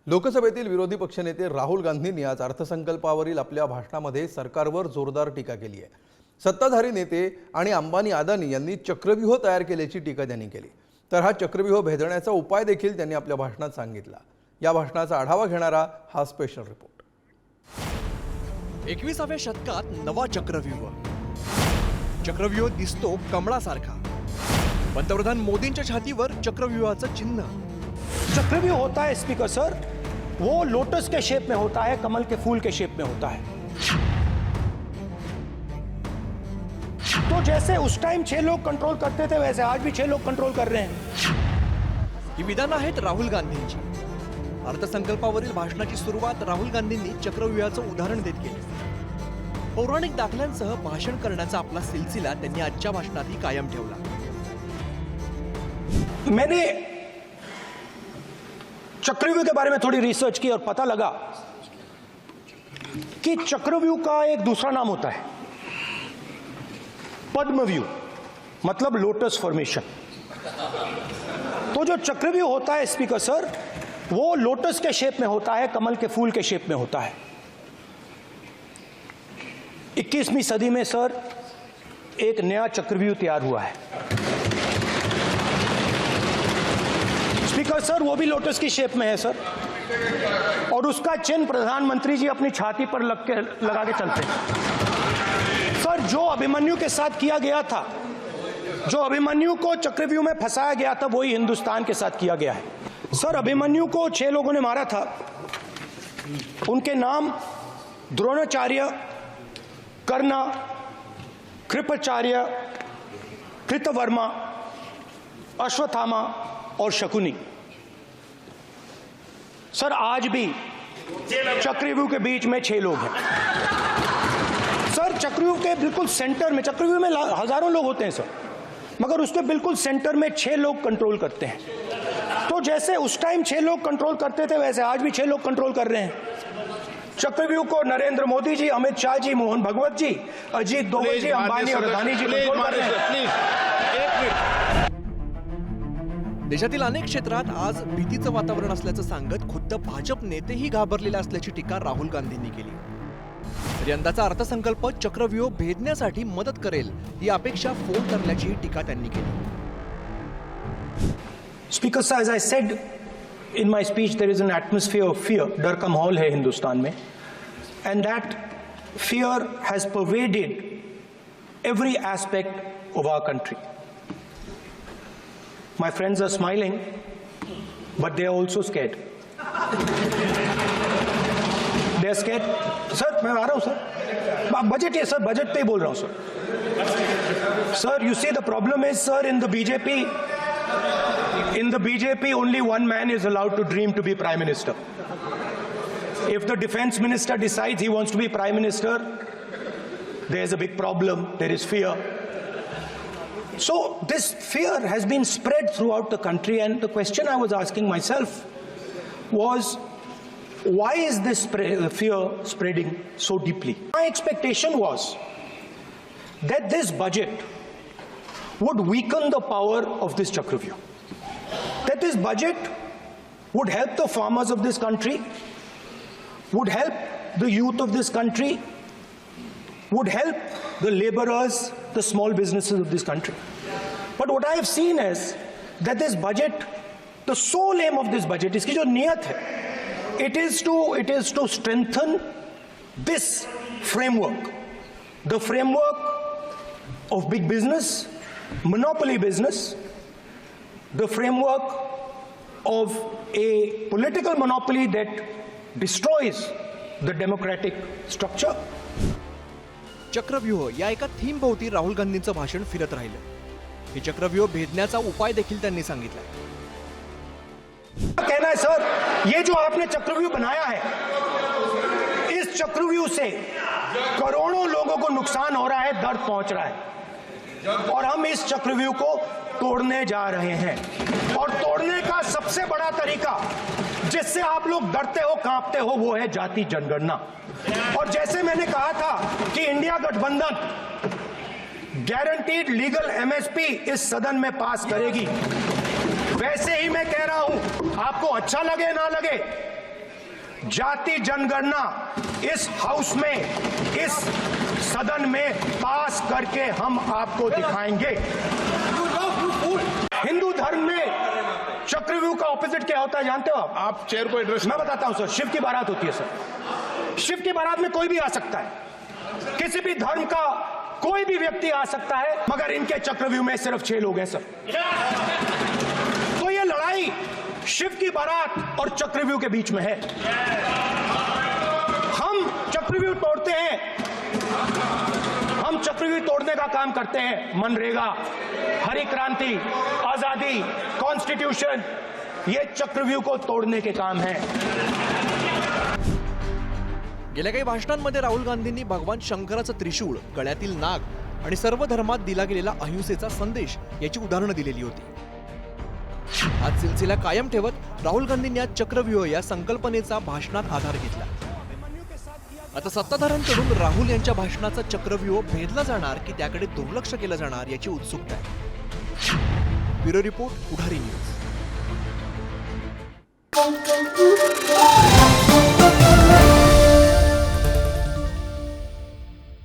लोकसभेतील विरोधी पक्षनेते राहुल गांधींनी आज अर्थसंकल्पावरील आपल्या भाषणामध्ये सरकारवर जोरदार टीका केली आहे। सत्ताधारी नेते आणि अंबानी अदानी यांनी चक्रव्यूह तयार केल्याची टीका त्यांनी केली। तर हा चक्रव्यूह भेदण्याचा उपाय देखील त्यांनी आपल्या भाषणात सांगितला। या भाषणाचा आढावा घेणारा हा स्पेशल रिपोर्ट। 21व्या शतकात नवा चक्रव्यूह दिसतो कमळासारखा। पंतप्रधान मोदींच्या छातीवर चक्रव्यूहाचं चिन्ह। चक्रव्यूह होता है स्पीकर सर, वो लोटस के शेप में होता है, कमल के फूल के शेप में होता है। तो जैसे उस टाइम 6 लोग कंट्रोल करते थे वैसे आज भी 6 लोग कंट्रोल कर रहे हैं। ही विधानं आहेत राहुल गांधींची। अर्थसंकल्पावरील भाषणाची सुरुवात राहुल गांधींनी चक्रव्यूहाचं उदाहरण देत केली। पौराणिक दाखल्यांसह भाषण करण्याचा आपला सिलसिला त्यांनी आजच्या भाषणातही कायम ठेवला। मैंने चक्रव्यूह के बारे में थोड़ी रिसर्च की और पता लगा कि चक्रव्यूह का एक दूसरा नाम होता है पद्मव्यूह, मतलब लोटस फॉर्मेशन। तो जो चक्रव्यूह होता है स्पीकर सर, वो लोटस के शेप में होता है, कमल के फूल के शेप में होता है। 21वीं सदी में सर एक नया चक्रव्यूह तैयार हुआ है स्पीकर सर, वो भी लोटस की शेप में है सर, और उसका चिन्ह प्रधानमंत्री जी अपनी छाती पर लगा के चलते हैं। सर जो अभिमन्यु के साथ किया गया था, जो अभिमन्यु को चक्रव्यूह में फंसाया गया था, वही हिंदुस्तान के साथ किया गया है। सर अभिमन्यु को 6 लोगों ने मारा था। उनके नाम द्रोणाचार्य, कर्ण, कृपाचार्य, कृतवर्मा, अश्वत्थामा और शकुनी। सर आज भी चक्रव्यूह के बीच में 6 लोग हैं। सर चक्रव्यूह के बिल्कुल सेंटर में, चक्रव्यूह में हजारों लोग होते हैं सर, मगर उसके बिल्कुल सेंटर में 6 लोग कंट्रोल करते हैं। तो जैसे उस टाइम 6 लोग कंट्रोल करते थे वैसे आज भी 6 लोग कंट्रोल कर रहे हैं। चक्रव्यूह को नरेंद्र मोदी जी, अमित शाह जी, मोहन भगवत जी, अजीत दोवल जी, अंबानी और अदानी जी कंट्रोल कर रहे हैं। देशातील अनेक क्षेत्रात आज भीतीचं वातावरण असल्याचं सांगत खुद्द भाजप नेतेही घाबरलेले असल्याची टीका राहुल गांधींनी केली। तर यंदाचा अर्थसंकल्प चक्रव्यूह भेदण्यासाठी मदत करेल ही अपेक्षा फोल ठरल्याची टीका त्यांनी केली। स्पीकर साहब, as I said in my speech, there is an atmosphere of fear. डर का माहौल है हिंदुस्तान में, and that fear has pervaded every aspect of our country. My friends are smiling, but they are also scared. They are scared. Sir मैं आ रहा हूँ sir, budget है sir, budget पे ही बोल रहा हूँ sir. Sir you see the problem is sir in the BJP only one man is allowed to dream to be prime minister. If the defense minister decides he wants to be prime minister, there is a big problem, there is fear. So this fear has been spread throughout the country, and the question I was asking myself was, why is this fear spreading so deeply? My expectation was that this budget would weaken the power of this Chakravyu. That this budget would help the farmers of this country, would help the youth of this country, would help the laborers, the small businesses of this country. But what I have seen is that this budget, the sole aim of this budget, इसकी जो नियत है, it is to strengthen this framework, the framework of big business, monopoly business, the framework of a political monopoly that destroys the democratic structure. चक्रव्यूह या एका theme भोवती राहुल गांधींचं भाषण फिरत राहिलं। हे चक्रव्यूह भेदण्याचा उपाय देखील त्यांनी सांगितला। कहना है सर, ये जो आपने चक्रव्यूह बनाया है, इस चक्रव्यूह से करोड़ों लोगों को नुकसान हो रहा है, दर्द पहुंच रहा है, और हम इस चक्रव्यूह को तोड़ने जा रहे हैं। और तोड़ने का सबसे बड़ा तरीका जिससे आप लोग डरते हो, कांपते हो, वो है जाति जनगणना। और जैसे मैंने कहा था कि इंडिया गठबंधन गारंटीड लीगल एमएसपी इस सदन में पास करेगी, वैसे ही मैं कह रहा हूं, आपको अच्छा लगे ना लगे, जाति जनगणना इस हाउस में, इस सदन में पास करके हम आपको दिखाएंगे। हिंदू धर्म में चक्रव्यूह का ऑपोजिट क्या होता है जानते हो आप चेयर को एड्रेस। मैं बताता हूं सर, शिव की बारात होती है सर। शिव की बारात में कोई भी आ सकता है, किसी भी धर्म का कोई भी व्यक्ति आ सकता है, मगर इनके चक्रव्यूह में सिर्फ 6 लोग हैं सर। तो ये लड़ाई शिव की बारात और चक्रव्यूह के बीच में है। हम चक्रव्यूह तोड़ते हैं, हम चक्रव्यूह तोड़ने का काम करते हैं। मनरेगा, हरी क्रांति, आजादी, कॉन्स्टिट्यूशन, ये चक्रव्यूह को तोड़ने के काम है। गेल्या काही भाषणांमध्ये राहुल गांधींनी भगवान शंकराचं त्रिशूळ, गळ्यातील नाग आणि सर्व धर्मात दिला गेलेला अहिंसेचा संदेश याची उदाहरणं दिलेली होती। हा सिलसिला कायम ठेवत राहुल गांधींनी आज चक्रव्यूह या संकल्पनेचा भाषणात आधार घेतला। आता सत्ताधाऱ्यांकडून राहुल यांच्या भाषणाचा चक्रव्यूह भेदला जाणार की त्याकडे दुर्लक्ष केलं जाणार याची उत्सुकता आहे। ब्युरो रिपोर्ट, पुढारी न्यूज।